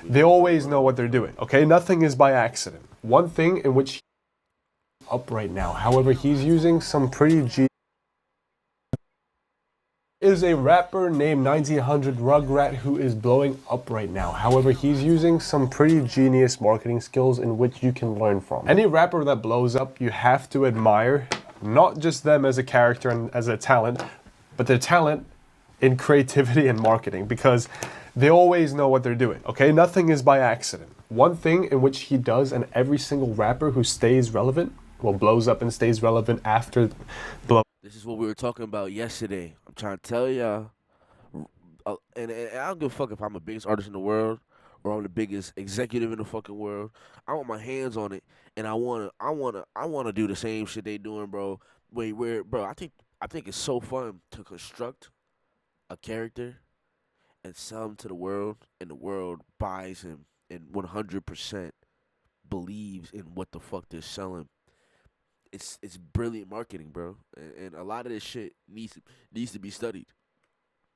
They always know what they're doing, okay? Nothing is by accident. One thing in which he's up right now, however, he's using some pretty is a rapper named 1900 Rugrat who is blowing up right now. However, he's using some pretty genius marketing skills in which you can learn from. Any rapper that blows up, you have to admire not just them as a character and as a talent, but their talent in creativity and marketing, because they always know what they're doing, okay? Nothing is by accident. One thing in which he does, and every single rapper who stays relevant, well, blows up and stays relevant after blow. This is what we were talking about yesterday. I'm trying to tell y'all, and I don't give a fuck if I'm the biggest artist in the world or I'm the biggest executive in the fucking world. I want my hands on it, and I wanna do the same shit they doing, bro. Bro, I think it's so fun to construct a character and sell him to the world, and the world buys him and 100% believes in what the fuck they're selling. It's brilliant marketing, bro, and a lot of this shit needs to be studied.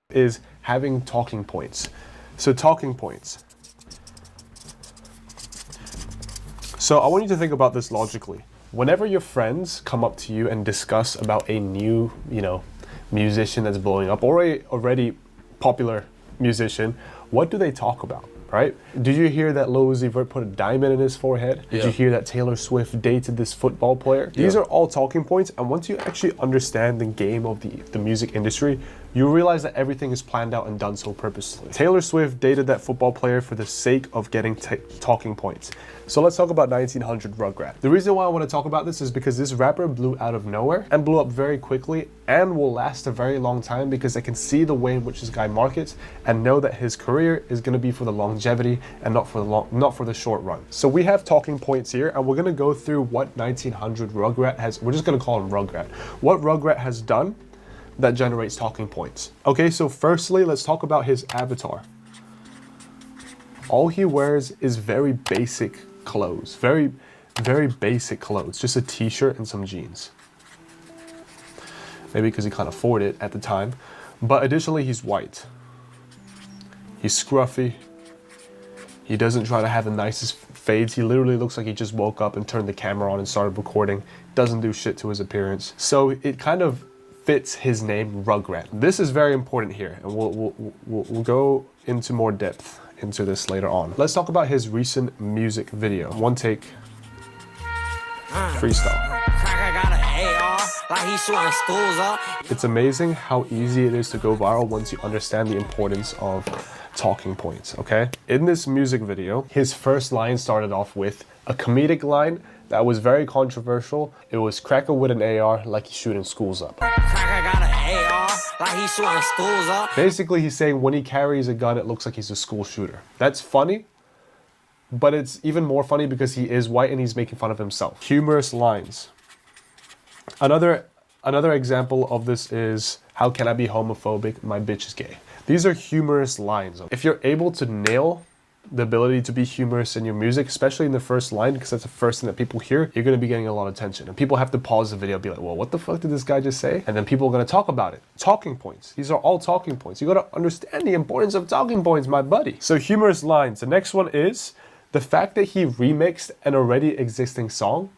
Is having talking points. So talking points. So I want you to think about this logically. Whenever your friends come up to you and discuss about a new, musician that's blowing up or a already popular musician, what do they talk about? Right? Did you hear that Lil Uzi Vert put a diamond in his forehead? Did you hear that Taylor Swift dated this football player? These are all talking points, and once you actually understand the game of the music industry, you realize that everything is planned out and done so purposely. Taylor Swift dated that football player for the sake of getting talking points. So let's talk about 1900 Rugrat. The reason why I want to talk about this is because this rapper blew out of nowhere and blew up very quickly and will last a very long time, because I can see the way in which this guy markets and know that his career is going to be for the longevity and not for the short run. So we have talking points here, and we're going to go through what 1900 Rugrat has, we're just going to call him Rugrat, what Rugrat has done that generates talking points. Okay, so firstly, let's talk about his avatar. All he wears is very basic clothes, very basic clothes, just a t-shirt and some jeans. Maybe because he can't afford it at the time. But additionally, he's white. He's scruffy. He doesn't try to have the nicest fades. He literally looks like he just woke up and turned the camera on and started recording. Doesn't do shit to his appearance. So it kind of fits his name, Rugrat. This is very important here, and we'll go into more depth into this later on. Let's talk about his recent music video. One take, freestyle. It's amazing how easy it is to go viral once you understand the importance of talking points, okay? In this music video, his first line started off with a comedic line that was very controversial. It was cracker with an AR like he's shooting schools up. Basically, he's saying when he carries a gun, it looks like he's a school shooter. That's funny, but it's even more funny because he is white and he's making fun of himself. Humorous lines. Another example of this is, how can I be homophobic? My bitch is gay. These are humorous lines. If you're able to nail the ability to be humorous in your music, especially in the first line, because that's the first thing that people hear, you're going to be getting a lot of attention. And people have to pause the video and be like, well, what the fuck did this guy just say? And then people are going to talk about it. Talking points. These are all talking points. You got to understand the importance of talking points, my buddy. So humorous lines. The next one is the fact that he remixed an already existing song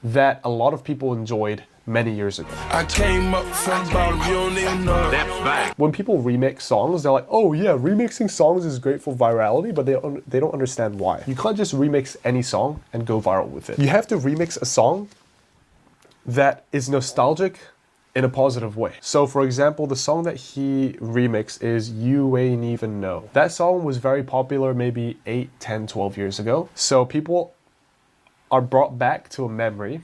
that a lot of people enjoyed many years ago. I came up from the bottom, you don't even know. That's back. When people remix songs, they're like, oh yeah, remixing songs is great for virality, but they don't understand why. You can't just remix any song and go viral with it. You have to remix a song that is nostalgic in a positive way. So for example, the song that he remixed is You Ain't Even Know. That song was very popular maybe 8, 10, 12 years ago. So people are brought back to a memory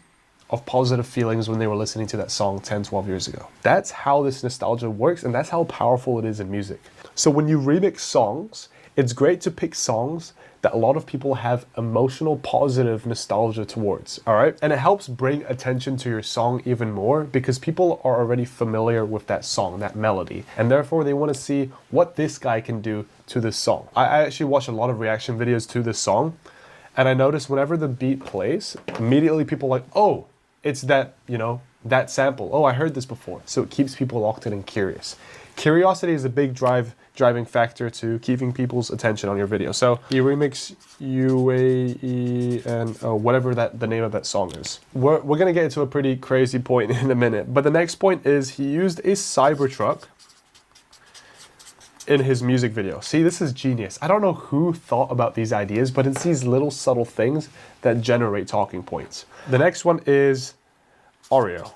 of positive feelings when they were listening to that song 10, 12 years ago. That's how this nostalgia works, and that's how powerful it is in music. So when you remix songs, it's great to pick songs that a lot of people have emotional, positive nostalgia towards, all right? And it helps bring attention to your song even more because people are already familiar with that song, that melody, and therefore they want to see what this guy can do to this song. I actually watch a lot of reaction videos to this song, and I notice whenever the beat plays, immediately people are like, oh, it's that, that sample. Oh, I heard this before. So it keeps people locked in and curious. Curiosity is a big drive driving factor to keeping people's attention on your video. So he remixed UAE and whatever the name of that song is. We're gonna get into a pretty crazy point in a minute, but the next point is he used a Cybertruck in his music video. See, this is genius. I don't know who thought about these ideas, but it's these little subtle things that generate talking points. The next one is Oreo.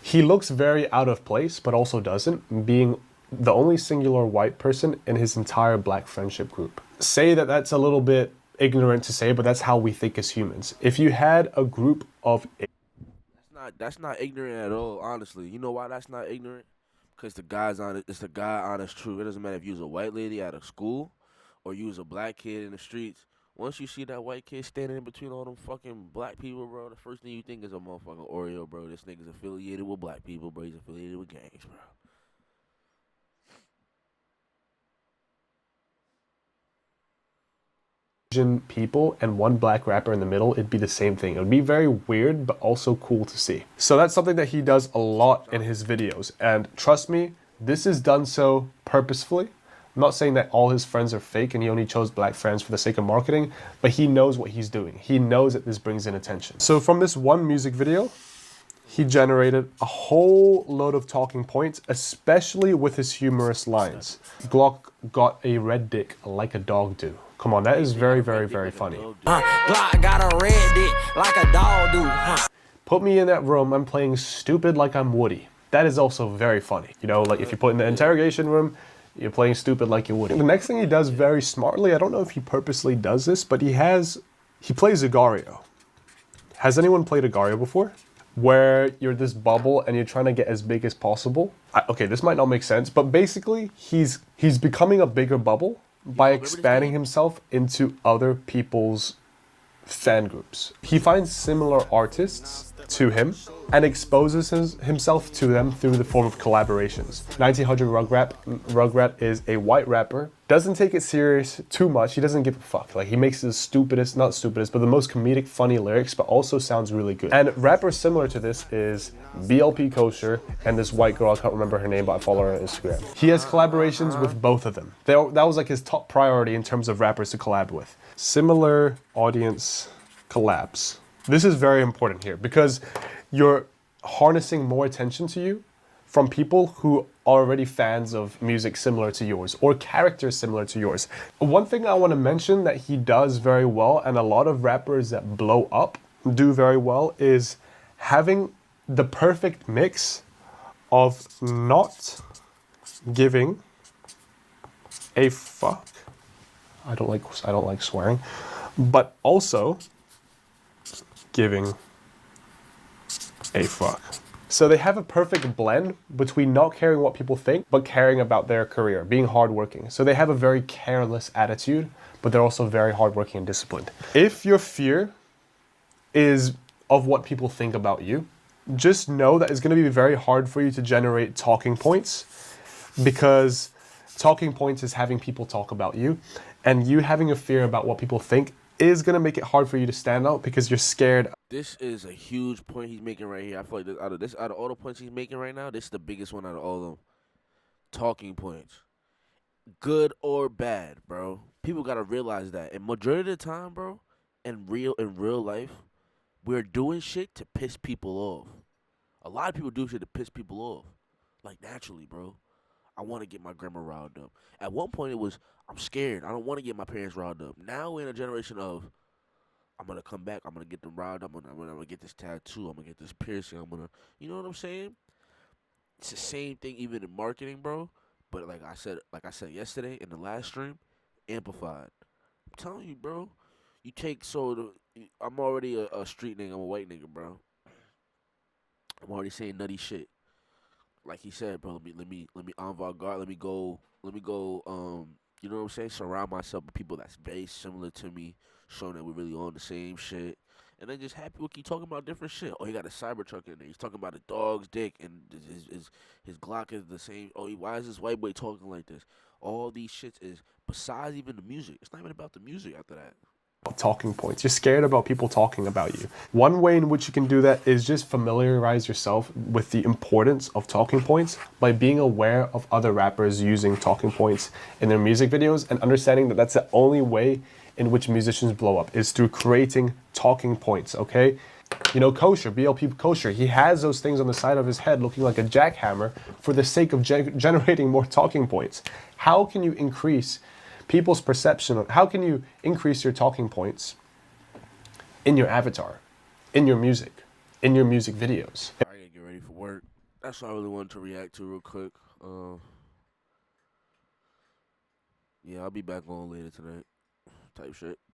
He looks very out of place, but also doesn't, being the only singular white person in his entire black friendship group. Say that that's a little bit ignorant to say, but that's how we think as humans. If you had a group of... That's not ignorant at all, honestly. You know why that's not ignorant? Because it's the guy honest truth. It doesn't matter if you was a white lady at a school or you was a black kid in the streets. Once you see that white kid standing in between all them fucking black people, bro, the first thing you think is a motherfucking Oreo, bro. This nigga's affiliated with black people, bro. He's affiliated with gangs, bro. Asian people and one black rapper in the middle, it'd be the same thing. It would be very weird, but also cool to see. So that's something that he does a lot in his videos. And trust me, this is done so purposefully. I'm not saying that all his friends are fake and he only chose black friends for the sake of marketing, but he knows what he's doing. He knows that this brings in attention. So from this one music video, he generated a whole load of talking points, especially with his humorous lines. Glock got a red dick like a dog do. Come on, that is very, very, very funny. Glock got a red dick like a dog do. Put me in that room, I'm playing stupid like I'm Woody. That is also very funny. You know, like if you put in the interrogation room, you're playing stupid like you're Woody. The next thing he does very smartly, I don't know if he purposely does this, but he plays Agario. Has anyone played Agario before? Where you're this bubble and you're trying to get as big as possible. Okay, this might not make sense, but basically he's becoming a bigger bubble by expanding himself into other people's fan groups. He finds similar artists to him and exposes himself to them through the form of collaborations. 1900 Rugrat is a white rapper, doesn't take it serious too much, he doesn't give a fuck. Like he makes the stupidest, not stupidest, but the most comedic, funny lyrics, but also sounds really good. And rappers similar to this is BLP Kosher and this white girl, I can't remember her name, but I follow her on Instagram. He has collaborations with both of them. That was like his top priority in terms of rappers to collab with. Similar audience collabs. This is very important here because you're harnessing more attention to you from people who are already fans of music similar to yours or characters similar to yours. One thing I want to mention that he does very well, and a lot of rappers that blow up do very well, is having the perfect mix of not giving a fuck. I don't like swearing, but also giving a fuck. So they have a perfect blend between not caring what people think, but caring about their career, being hardworking. So they have a very careless attitude, but they're also very hardworking and disciplined. If your fear is of what people think about you, just know that it's going to be very hard for you to generate talking points, because talking points is having people talk about you, and you having a fear about what people think is going to make it hard for you to stand out because you're scared. This is a huge point he's making right here. I feel like out of all the points he's making right now, this is the biggest one out of all of them. Talking points. Good or bad, bro. People got to realize that. And majority of the time, bro, in real life, we're doing shit to piss people off. A lot of people do shit to piss people off. Like, naturally, bro. I want to get my grandma riled up. At one point, it was, I'm scared. I don't want to get my parents riled up. Now we're in a generation of, I'm going to come back. I'm going to get them riled up. I'm going to get this tattoo. I'm going to get this piercing. I'm going to, you know what I'm saying? It's the same thing even in marketing, bro. But like I said yesterday in the last stream, amplified. I'm telling you, bro. You take, I'm already a street nigga. I'm a white nigga, bro. I'm already saying nutty shit. Like he said, bro, let me avant-garde, let me go, you know what I'm saying? Surround myself with people that's very similar to me, showing that we're really on the same shit. And then just have people keep talking about different shit. Oh, he got a Cybertruck in there. He's talking about a dog's dick, and his Glock is the same. Oh, why is this white boy talking like this? All these shits is, besides even the music, it's not even about the music after that. talking points. You're scared about people talking about you. One way in which you can do that is just familiarize yourself with the importance of talking points by being aware of other rappers using talking points in their music videos and understanding that that's the only way in which musicians blow up is through creating talking points, okay? You know, Kosher, BLP Kosher, he has those things on the side of his head looking like a jackhammer for the sake of generating more talking points. How can you increase people's perception of, how can you increase your talking points in your avatar, in your music videos? I gotta get ready for work. That's what I really wanted to react to real quick. Yeah, I'll be back on later tonight. Type shit.